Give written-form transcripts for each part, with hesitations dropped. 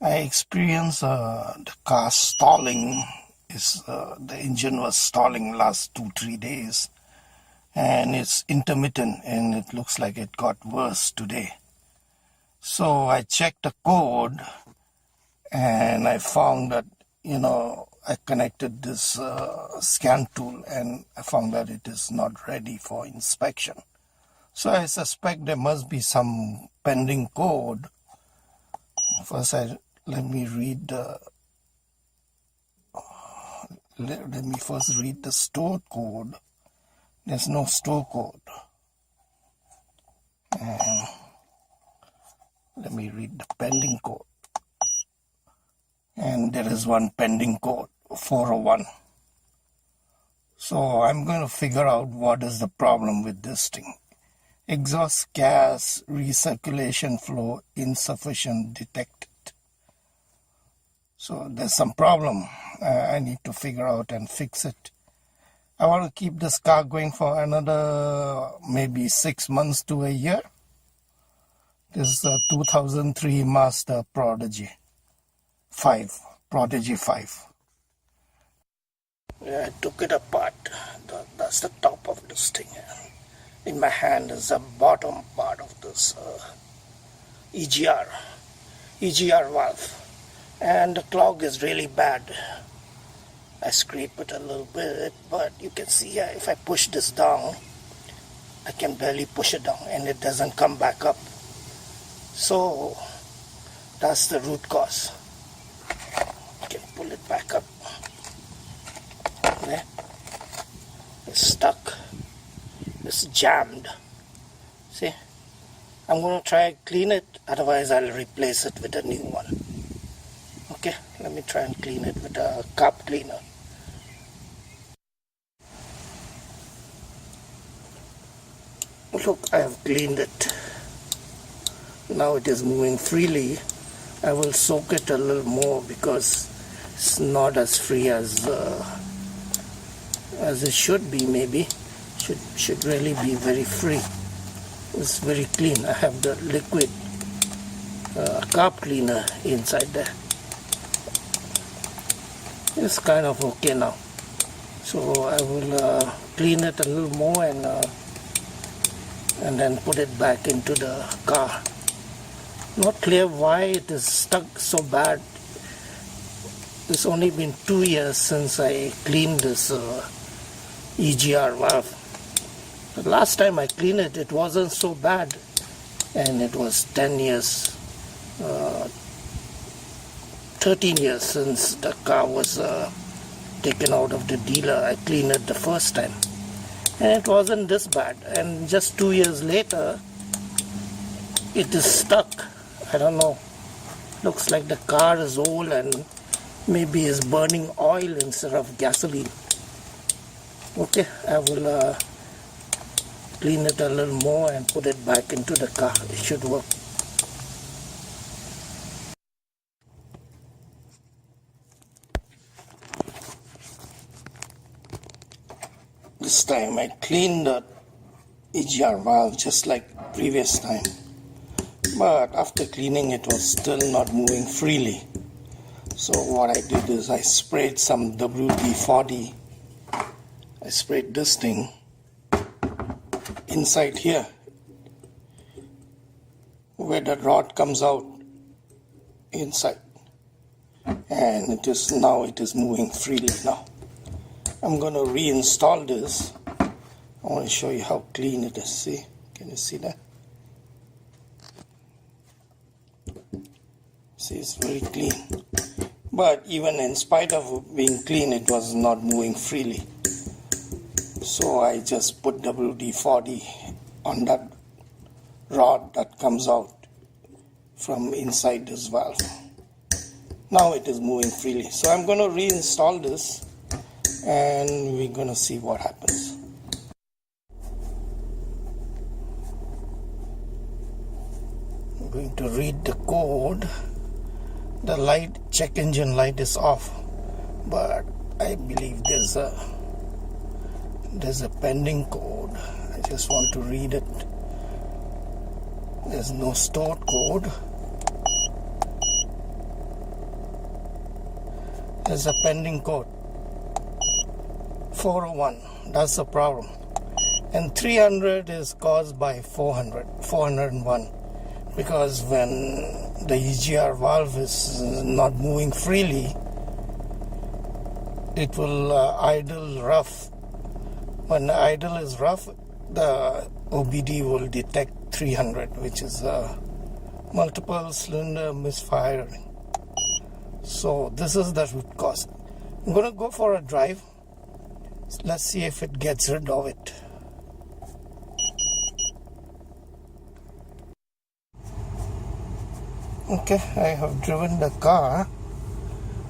I experienced the car stalling. The engine was stalling last 2-3 days, and it's intermittent, and it looks like it got worse today. So I checked the code, and I found that I connected this scan tool, and I found that it is not ready for inspection. So I suspect there must be some pending code. First, let me first read the store code. There's no store code. And let me read the pending code. And there is one pending code, 401. So I'm going to figure out what is the problem with this thing. Exhaust gas recirculation flow insufficient detected. So there's some problem. I need to figure out and fix it. I want to keep this car going for another maybe 6 months to a year. This is a 2003 Mazda Protege5. Yeah, I took it apart. That's the top of this thing. In my hand is the bottom part of this EGR valve, and the clog is really bad. I scrape it a little bit, but you can see here, if I push this down, I can barely push it down, and it doesn't come back up. So that's the root cause. You can pull it back up. There. It's stuck. It's jammed. See? I'm going to try to clean it, otherwise I'll replace it with a new one. Okay, let me try and clean it with a carb cleaner. Look, I have cleaned it. Now it is moving freely. I will soak it a little more because it's not as free as it should be. Maybe should really be very free. It's very clean. I have the liquid carb cleaner inside there. It's kind of okay now. So I will clean it a little more and then put it back into the car. Not clear why it is stuck so bad. It's only been 2 years since I cleaned this EGR valve. The last time I cleaned it, it wasn't so bad, and it was 13 years since the car was taken out of the dealer. I cleaned it the first time, and it wasn't this bad. And just 2 years later, it is stuck. I don't know. Looks like the car is old and maybe is burning oil instead of gasoline. Okay, I will clean it a little more and put it back into the car. It should work. This time I cleaned the EGR valve just like previous time, but after cleaning it was still not moving freely. So what I did is I sprayed some WD-40. I sprayed this thing inside here where the rod comes out inside, and it is moving freely now. I'm going to reinstall this. I want to show you how clean it is. See, can you see that? See, it's very clean, but even in spite of being clean, it was not moving freely. So I just put WD-40 on that rod that comes out from inside this valve. Now it is moving freely. So I'm going to reinstall this, and we're going to see what happens. I'm going to read the code. The light, check engine light, is off, but I believe there's a pending code. I just want to read it. There's no stored code. There's a pending code 401. That's the problem. And 300 is caused by 401, because when the EGR valve is not moving freely, it will idle rough. When the idle is rough, the OBD will detect 300, which is multiple cylinder misfiring. So this is the root cause. I'm going to go for a drive. Let's see if it gets rid of it. Okay, I have driven the car.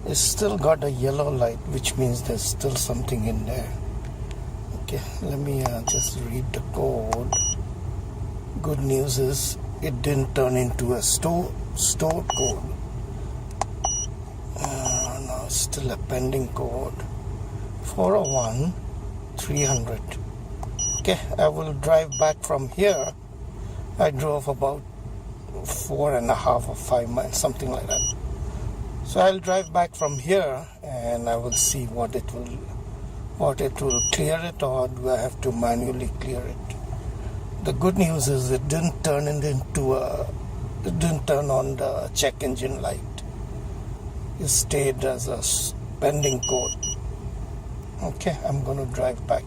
It's still got a yellow light, which means there's still something in there. Okay, let me just read the code. Good news is it didn't turn into a stored code. Now it's still a pending code 401 300. Okay, I will drive back from here. I drove about 4.5 or 5 miles, something like that. So I'll drive back from here and I will see what it will clear it, or do I have to manually clear it. The good news is it didn't turn on the check engine light. It stayed as a pending code. Okay, I'm going to drive back.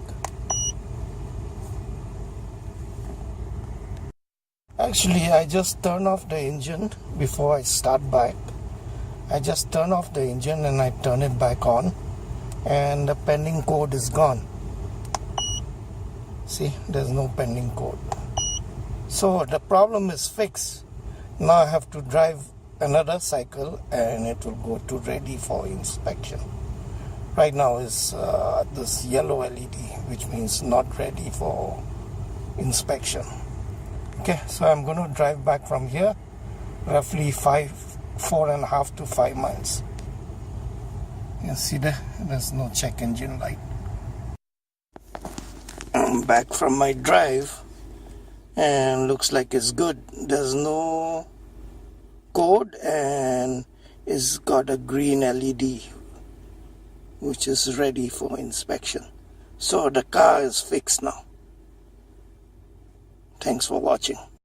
Actually, I just turn off the engine before I start back. I just turn off the engine and I turn it back on, and the pending code is gone. See, there's no pending code. So the problem is fixed. Now I have to drive another cycle and it will go to ready for inspection. Right now is this yellow LED, which means not ready for inspection. Okay, so I'm going to drive back from here, roughly 4.5 to 5 miles. You see there's no check engine light. I'm back from my drive and looks like it's good. There's no code and it's got a green LED, which is ready for inspection. So the car is fixed now. Thanks for watching.